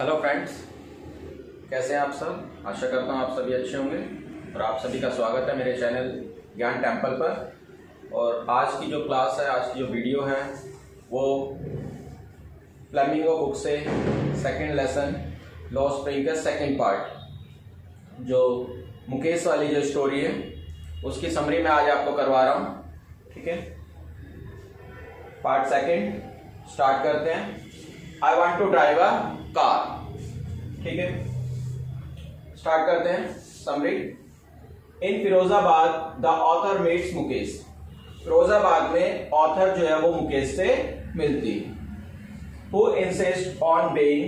Hello friends, कैसे हैं आप सब। आशा करता हूँ आप सभी अच्छे होंगे और आप सभी का स्वागत है मेरे चैनल ज्ञान टेम्पल पर। और आज की जो क्लास है, आज की जो वीडियो है वो फ्लेमिंगो बुक से सेकंड लेसन लॉ स्प्रिंग का सेकंड पार्ट, जो मुकेश वाली जो स्टोरी है उसकी समरी मैं आज आपको करवा रहा हूँ। ठीक है, पार्ट सेकंड स्टार्ट करते हैं। I want to drive a car. ठीक है, स्टार्ट करते हैं summary. In Firozabad the author meets Mukesh. Firozabad में ऑथर जो है वो मुकेश से मिलती है। Who insist on being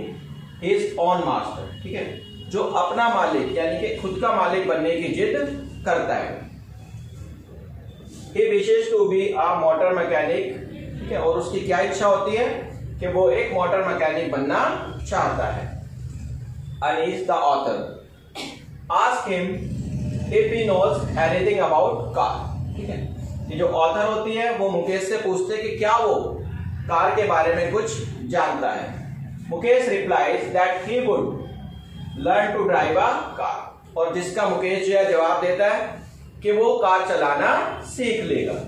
his own master. ठीक है, जो अपना मालिक यानी कि खुद का मालिक बनने की जिद करता है। He wishes to be a motor mechanic. ठीक है, और उसकी क्या इच्छा होती है कि वो एक मोटर मैकेनिक बनना चाहता है। Anees the author ask him if he knows anything about car. ठीक है, ये जो ऑथर होती है वो मुकेश से पूछते कि क्या वो कार के बारे में कुछ जानता है। Mukesh replies that he would learn to drive a car. और जिसका मुकेश जो है जवाब देता है कि वो कार चलाना सीख लेगा।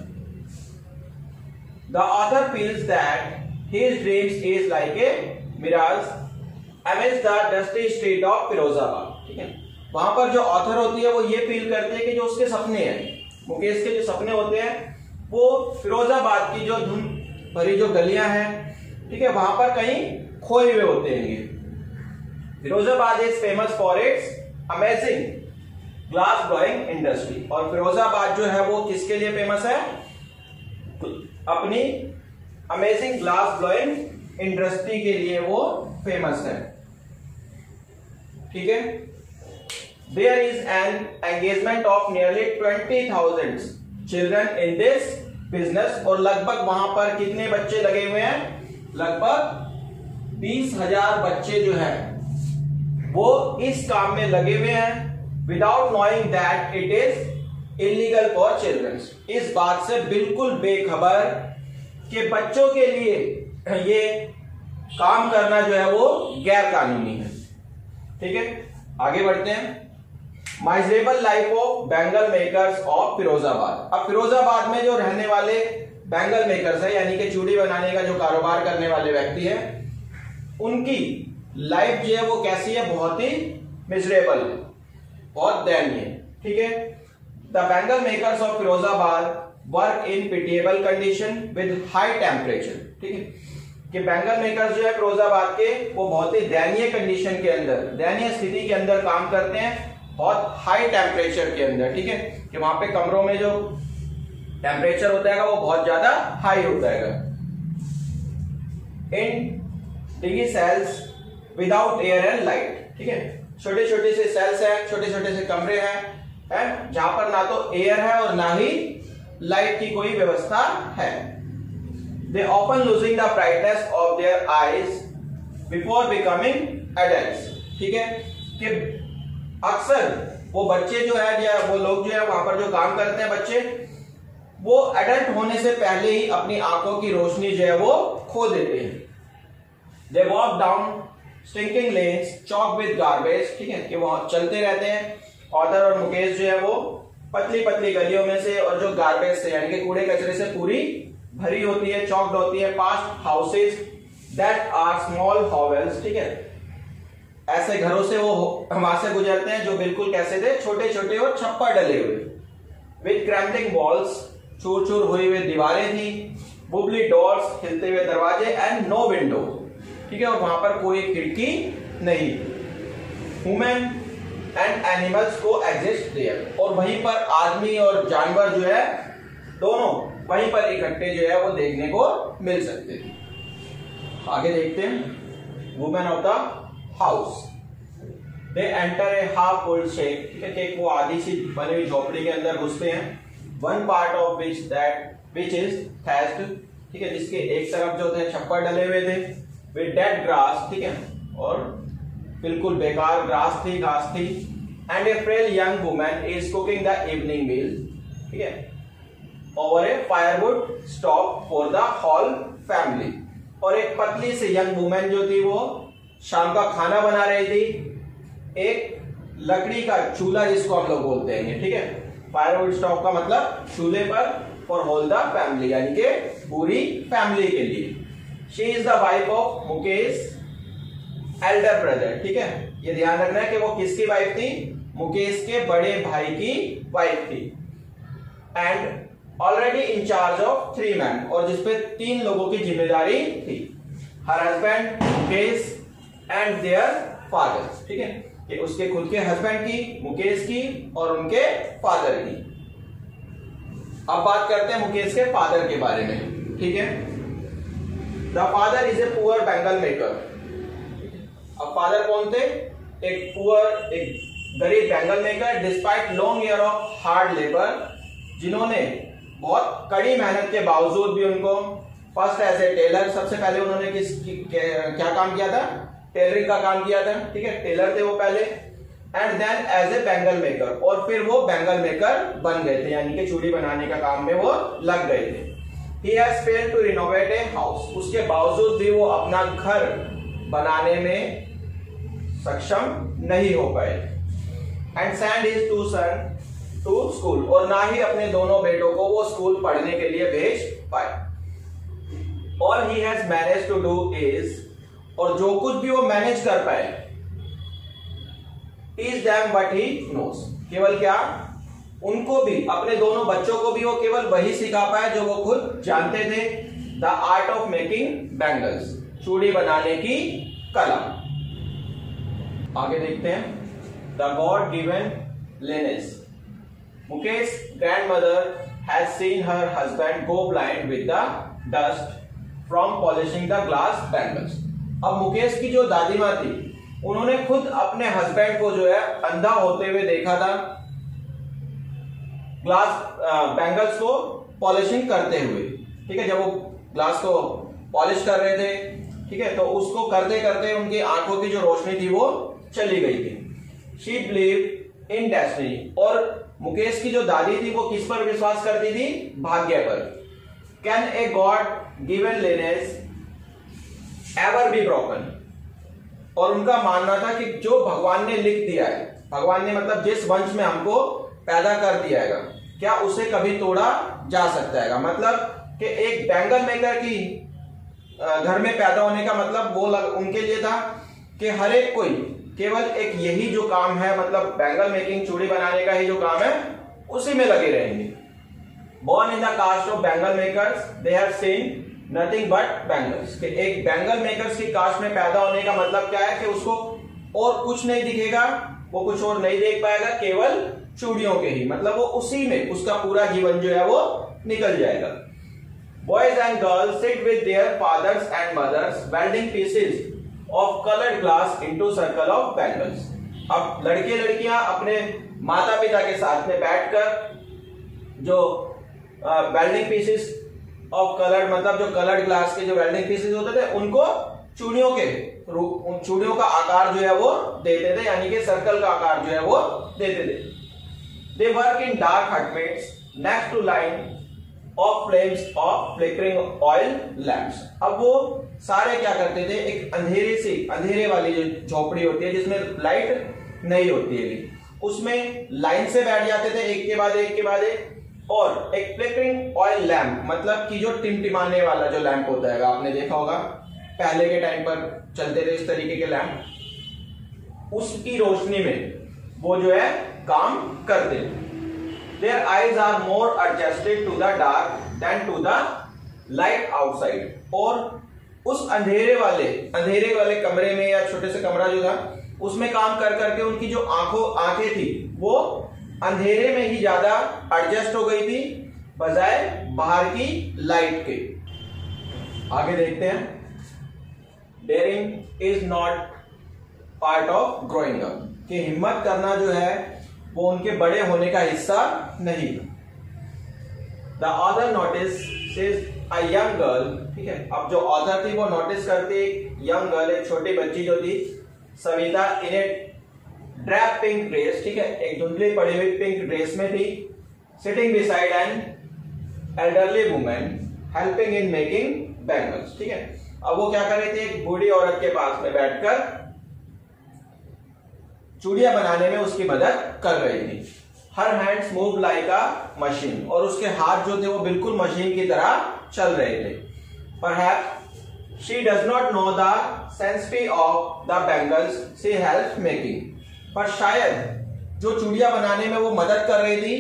The author feels that his dreams is like a mirage amidst the dusty street of Firozabad. ठीक है, वहां पर जो ऑथर होती है वो ये फील करती है कि जो उसके सपने हैं, मुकेश के जो सपने होते हैं वो फिरोजाबाद की जो धुन भरी जो गलियां हैं, ठीक है, वहां पर कहीं खोए हुए होते हैं। Firozabad is famous for its amazing glass blowing industry. और फिरोजाबाद जो है वो किसके लिए फेमस है? अपनी अमेजिंग ग्लास ब्लोइंग इंडस्ट्री के लिए वो फेमस है। ठीक है, there is an engagement of nearly 20,000 children in this business. और लगभग वहां पर कितने बच्चे लगे हुए हैं? लगभग 20,000 बच्चे जो है वो इस काम में लगे हुए हैं। Without knowing that it is illegal for children. इस बात से बिल्कुल बेखबर कि बच्चों के लिए ये काम करना जो है वो गैर कानूनी है। ठीक है, आगे बढ़ते हैं। Miserable life of bangle makers of Firozabad. अब फिरोजाबाद में जो रहने वाले बैंगल मेकर्स है यानी कि चूड़ी बनाने का जो कारोबार करने वाले व्यक्ति है, उनकी लाइफ जो है वो कैसी है? बहुत ही मिजरेबल है, बहुत दयनीय। ठीक है, the bangle makers of Firozabad work in pitiable condition with high temperature. ठीक है, कि बैंगल मेकर्स जो है फिरोजाबाद के वो बहुत ही दयनीय कंडीशन के अंदर, दयनीय स्थिति के अंदर काम करते हैं, बहुत हाई टेम्परेचर के अंदर। ठीक है, कि वहां पे कमरों में जो टेम्परेचर होता है वो बहुत ज्यादा हाई होता है। इन डिगी cells without air and light. ठीक है, छोटे छोटे से सेल्स हैं, छोटे छोटे से कमरे हैं जहां पर ना तो एयर है और ना ही लाइट की कोई व्यवस्था है। They often losing the brightness of their eyes before becoming adults. ठीक है, कि अक्सर वो बच्चे जो है वो लोग जो है वहां पर जो काम करते हैं बच्चे, वो एडल्ट होने से पहले ही अपनी आंखों की रोशनी जो है वो खो देते हैं। They walk down stinking lens chalk with garbage. ठीक है, कि वो चलते रहते हैं ऑथर और मुकेश जो है वो पतली पतली गलियों में से और जो गार्बेज से यानी कि कूड़े कचरे से पूरी भरी होती है, चॉक्ड होती है। Past houses that are small hovels. ठीक है, ऐसे घरों से वो वहां से गुजरते हैं जो बिल्कुल कैसे थे? छोटे छोटे और छप्पर डले हुए, विद क्रैम्बलिंग वॉल्स, चूर चूर हुई हुई दीवारें थी, बुबली डोर्स, हिलते हुए दरवाजे, एंड नो विंडो। ठीक है, और वहां पर कोई खिड़की नहीं। ह्यूमन एंड एनिमल्स को एग्जिस्ट देयर। और वहीं पर आदमी और जानवर जो है दोनों वहीं पर इकट्ठे जो है वो देखने को मिल सकते थे। आगे देखते हैं। Women of the house they enter a half full shape. ठीक है, कि वो आधी सी बनी हुई झोपड़ी के अंदर घुसते हैं। One part of which is thatched. ठीक है, जिसके एक तरफ जो थे छप्पर डले हुए थे, विद डेड ग्रास। ठीक है, और बिल्कुल बेकार ग्रास थी, घास थी। And a frail young woman is cooking the evening meal. ठीक है, over a firewood stove for the whole family. और एक पतली सी यंग वुमेन जो थी वो शाम का खाना बना रही थी, एक लकड़ी का चूल्हा जिसको हम लोग बोलते हैं, ठीक है, फायरवुड स्टॉव का मतलब चूल्हे पर, फॉर होल द फैमिली यानी कि पूरी फैमिली के लिए। She is the wife of Mukesh Elder brother, ठीक है, ये ध्यान रखना है कि वो किसकी वाइफ थी, मुकेश के बड़े भाई की वाइफ थी। And already in charge of 3 man, और जिसपे 3 लोगों की जिम्मेदारी थी, her husband, Mukesh and their father, ठीक है, कि उसके खुद के हस्बैंड की, मुकेश की और उनके फादर की। अब बात करते हैं मुकेश के फादर के बारे में, ठीक है। The father is a poor bangle maker. अब फादर कौन थे, एक पुअर, एक गरीब bangle maker, despite long year of hard labour, जिन्होंने बहुत कड़ी मेहनत के बावजूद भी उनको फर्स्ट एज ए टेलर, सबसे पहले उन्होंने क्या काम किया था, टेलरिंग का काम किया था, ठीक है, टेलर थे वो पहले, and then as a bangle maker, और फिर वो बैंगल मेकर बन गए थे, यानी कि चूड़ी बनाने का काम में वो लग गए थे। He has failed to renovate a house, उसके बावजूद भी वो अपना घर बनाने में सक्षम नहीं हो पाए। And send his 2 son to school, और ना ही अपने दोनों बेटों को वो स्कूल पढ़ने के लिए भेज पाए। All he has managed to do is, और जो कुछ भी वो मैनेज कर पाए, teach them what he knows, केवल क्या, उनको भी, अपने दोनों बच्चों को भी वो केवल वही सिखा पाए जो वो खुद जानते थे, the art of making bangles, चूड़ी बनाने की कला। आगे देखते हैं, the God given Lioness. Mukesh grandmother has seen her husband go blind with the dust from polishing the glass bangles. अब मुकेश की जो दादी माँ थी, उन्होंने खुद अपने हस्बैंड को जो है अंधा होते हुए देखा था ग्लास बैंगल्स को पॉलिशिंग करते हुए, ठीक है, जब वो ग्लास को पॉलिश कर रहे थे, ठीक है, तो उसको करते करते उनकी आंखों की जो रोशनी थी वो चली गई थी। शी बिलीव इन डेस्टिनी, और मुकेश की जो दादी थी वो किस पर विश्वास करती थी, भाग्य पर। Can a god given Lioness ever be broken, और उनका मानना था कि जो भगवान ने लिख दिया है, भगवान ने मतलब जिस वंश में हमको पैदा कर दिया है, क्या उसे कभी तोड़ा जा सकता है। मतलब कि एक बैंगल मेकर की घर में पैदा होने का मतलब वो उनके लिए था कि हर एक कोई केवल एक यही जो काम है, मतलब बैंगल मेकिंग, चूड़ी बनाने का ही जो काम है, उसी में लगे रहेंगे। Born in the caste of bangle makers, they have seen nothing but bangles, कि एक बैंगल मेकर्स की कास्ट में पैदा होने का मतलब क्या है कि उसको और कुछ नहीं दिखेगा, वो कुछ और नहीं देख पाएगा, केवल चूड़ियों के ही, मतलब वो उसी में उसका पूरा जीवन जो है वो निकल जाएगा। Boys and girls sit with their fathers and mothers welding pieces of colored glass into circle of bangles। अब लड़के लड़कियां अपने माता पिता के साथ में बैठकर जो वेल्डिंग पीसेस ऑफ कलर्ड, मतलब जो कलर्ड ग्लास के जो वेल्डिंग पीसेस होते थे, उनको चूड़ियों के रूप, चूड़ियों का आकार जो है वो देते थे, यानी कि सर्कल का आकार जो है वो देते थे। They work in dark hutments next to line of flames of flickering oil lamps। अब वो सारे क्या करते थे, एक अंधेरे वाली जो झोपड़ी होती है जिसमें लाइट नहीं होती है, उसमें लाइन से बैठ जाते थे एक के बाद एक, और एक फ्लिकरिंग ऑयल लैंप, मतलब कि जो टिमटिमाने वाला जो लैंप होता है, आपने देखा होगा पहले के टाइम पर चलते थे इस तरीके के लैंप, उसकी रोशनी में वो जो है काम करते। Their eyes are more adjusted to the dark than to the light outside। और उस अंधेरे वाले कमरे में या छोटे से कमरा जो था उसमें काम कर करके उनकी जो आंखें थी वो अंधेरे में ही ज्यादा एडजस्ट हो गई थी बजाय बाहर की लाइट के। आगे देखते हैं, daring is not part of growing up, कि हिम्मत करना जो है वो उनके बड़े होने का हिस्सा नहीं। The author notice a young girl, ठीक है, अब जो ऑथर थी वो नोटिस करती यंग गर्ल, एक छोटी बच्ची जो थी सविता, इन ए ड्रैप पिंक ड्रेस, ठीक है, एक धुंधली पड़ी हुई पिंक ड्रेस में थी, sitting beside an elderly women helping in making bangles, ठीक है, अब वो क्या कर रही थी, एक बूढ़ी औरत के पास में बैठकर चूड़ियां बनाने में उसकी मदद कर रही थी। हर हैंड्स मूव लाइक अ मशीन, और उसके हाथ जो थे वो बिल्कुल मशीन की तरह चल रहे थे। Perhaps she does not know the sensitivity of the bangles she help making, पर शायद जो चूड़ियां बनाने में वो मदद कर रही थी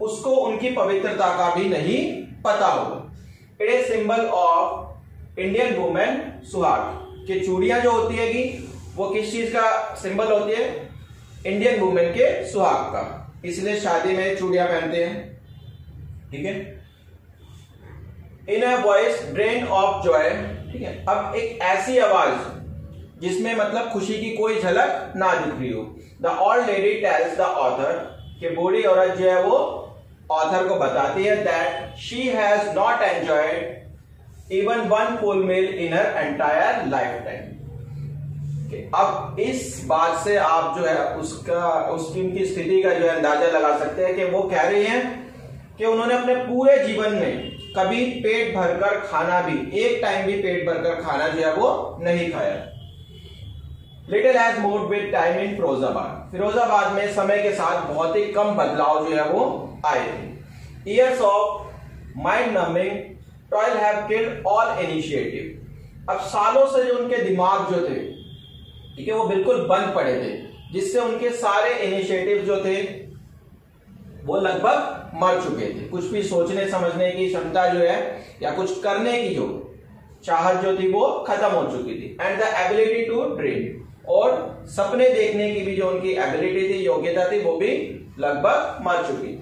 उसको उनकी पवित्रता का भी नहीं पता होगा। It is symbol of Indian women सुहाग, कि चूड़ियां जो होती है वो किस चीज का सिंबल होती है, इंडियन वुमेन के सुहाग का, इसलिए शादी में चूड़ियां पहनते हैं। ठीक है। In a voice drain of joy, ठीक है, अब एक ऐसी आवाज जिसमें मतलब खुशी की कोई झलक ना दिख रही हो। The old lady tells the author, कि बूढ़ी औरत जो है वो ऑथर को बताती है that she has not enjoyed even one full meal in her entire life time. अब इस बात से आप जो है उसकी उनकी स्थिति का जो है अंदाजा लगा सकते हैं कि वो कह रही हैं कि उन्होंने अपने पूरे जीवन में कभी पेट भरकर खाना भी, एक टाइम भी पेट भरकर खाना जो है वो नहीं खाया। Little has moved with time in Firozabad, Firozabad में समय के साथ बहुत ही कम बदलाव जो है वो आए थे। Years of mind numbing toil have killed all initiative, अब सालों से जो उनके दिमाग जो थे, ठीक है, वो बिल्कुल बंद पड़े थे, जिससे उनके सारे इनिशिएटिव जो थे वो लगभग मर चुके थे। कुछ भी सोचने समझने की क्षमता जो है या कुछ करने की जो चाहत जो थी वो खत्म हो चुकी थी। And the ability to dream, और सपने देखने की भी जो उनकी एबिलिटी थी, योग्यता थी, वो भी लगभग मर चुकी थी।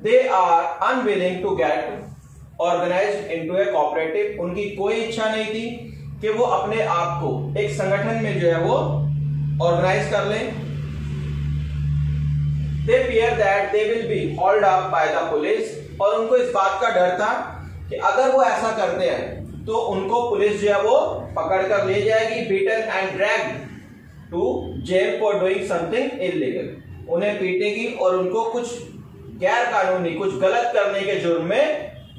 They are unwilling to get organised into a cooperative, उनकी कोई इच्छा नहीं थी कि वो अपने आप को एक संगठन में जो है वो ऑर्गेनाइज कर लें। They fear that they will be hauled up by the police, और उनको इस बात का डर था कि अगर वो ऐसा करते हैं तो उनको पुलिस जो है वो पकड़ कर ले जाएगी, beaten and dragged to jail for doing something illegal, उन्हें पीटेगी और उनको कुछ गैर कानूनी, कुछ गलत करने के जुर्म में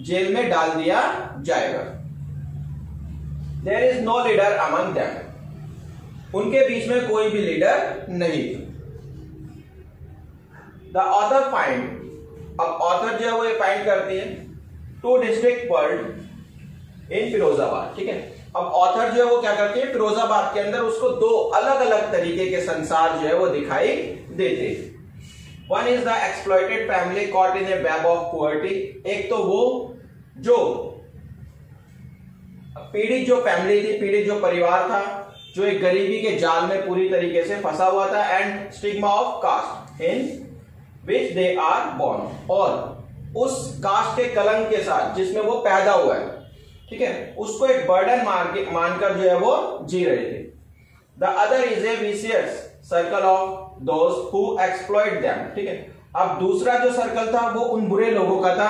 जेल में डाल दिया जाएगा। There is no leader among them, उनके बीच में कोई भी लीडर नहीं था। The author find, अब ऑथर जो है वो ये फाइंड करती है, to district world in Firozabad, ठीक है। अब ऑथर जो है वो क्या करती है, फिरोजाबाद के अंदर उसको दो अलग अलग तरीके के संसार जो है वो दिखाई देते हैं। One is the exploited family caught in A web of poverty, एक तो वो जो पीड़ित जो फैमिली थी, पीड़ित जो परिवार था, जो एक गरीबी के जाल में पूरी तरीके से फंसा हुआ था। And stigma of caste in which they are born, और उस कास्ट के कलंक के साथ जिसमें वो पैदा हुआ है, ठीक है, उसको एक बर्डन मानकर जो है वो जी रहे थे। The other is a vicious circle of those who exploit them, ठीक है। अब दूसरा जो सर्कल था वो उन बुरे लोगों का था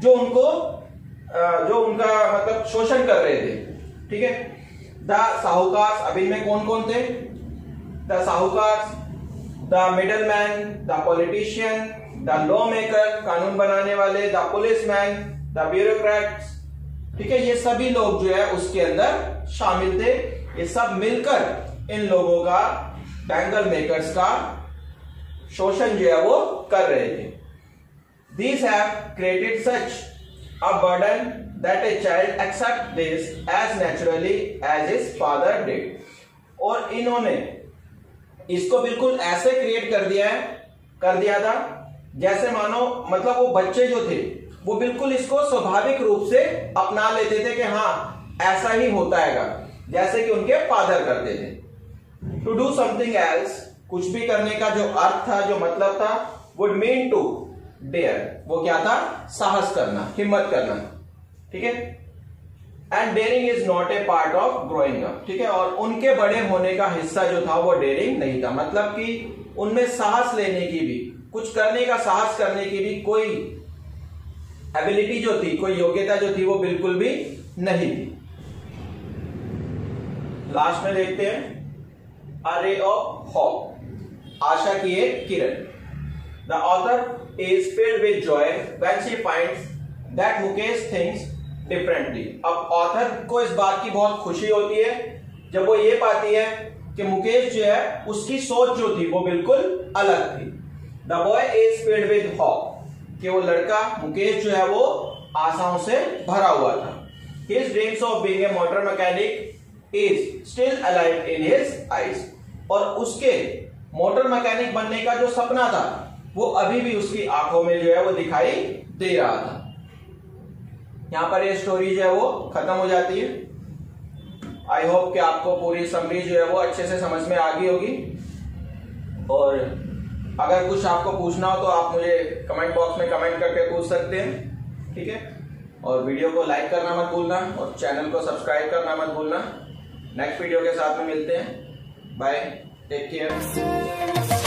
जो उनका मतलब शोषण कर रहे थे, ठीक है। द साहूकार, अब इनमें कौन कौन थे, द साहूकार, the middleman, the politician, the law maker, कानून बनाने वाले, द पुलिसमैन, द ब्यूरोक्रेट्स, ठीक है, ये सभी लोग जो है उसके अंदर शामिल थे। ये सब मिलकर इन लोगों का, बैंगल मेकर्स का शोषण जो है वो कर रहे थे। These have created such a burden that a child accepts this as naturally as his father did, और इन्होंने इसको बिल्कुल ऐसे क्रिएट कर दिया था जैसे मानो मतलब वो बच्चे जो थे वो बिल्कुल इसको स्वाभाविक रूप से अपना लेते थे कि हाँ ऐसा ही होता है, जैसे कि उनके फादर करते थे। टू डू समथिंग एल्स, कुछ भी करने का जो अर्थ था, जो मतलब था, वुड मीन टू डेयर, वो क्या था, साहस करना, हिम्मत करना, ठीक है। And daring is not a part of growing up, ठीक है, और उनके बड़े होने का हिस्सा जो था वो डेयरिंग नहीं था, मतलब कि उनमें साहस लेने की भी, कुछ करने का साहस करने की भी कोई एबिलिटी जो थी, कोई योग्यता जो थी वो बिल्कुल भी नहीं थी। लास्ट में देखते हैं अ रे ऑफ होप, आशा की एक किरण। The author is filled with joy when she finds that Mukesh thinks differently. अब ऑथर को इस बात की बहुत खुशी होती है जब वो ये पाती है कि मुकेश जो है उसकी सोच जो थी वो बिल्कुल अलग थी। The boy is filled with hope, कि वो लड़का मुकेश जो है वो आशाओं से भरा हुआ था। His dreams of being a motor mechanic is still alive in his eyes, और उसके मोटर मैकेनिक बनने का जो सपना था वो अभी भी उसकी आंखों में जो है वो दिखाई दे रहा था। यहां पर ये स्टोरी जो है वो खत्म हो जाती है। आई होप कि आपको पूरी समरी जो है वो अच्छे से समझ में आ गई होगी, और अगर कुछ आपको पूछना हो तो आप मुझे कमेंट बॉक्स में कमेंट करके पूछ सकते हैं, ठीक है। और वीडियो को लाइक करना मत भूलना और चैनल को सब्सक्राइब करना मत भूलना। नेक्स्ट वीडियो के साथ में मिलते हैं। Bye, take care.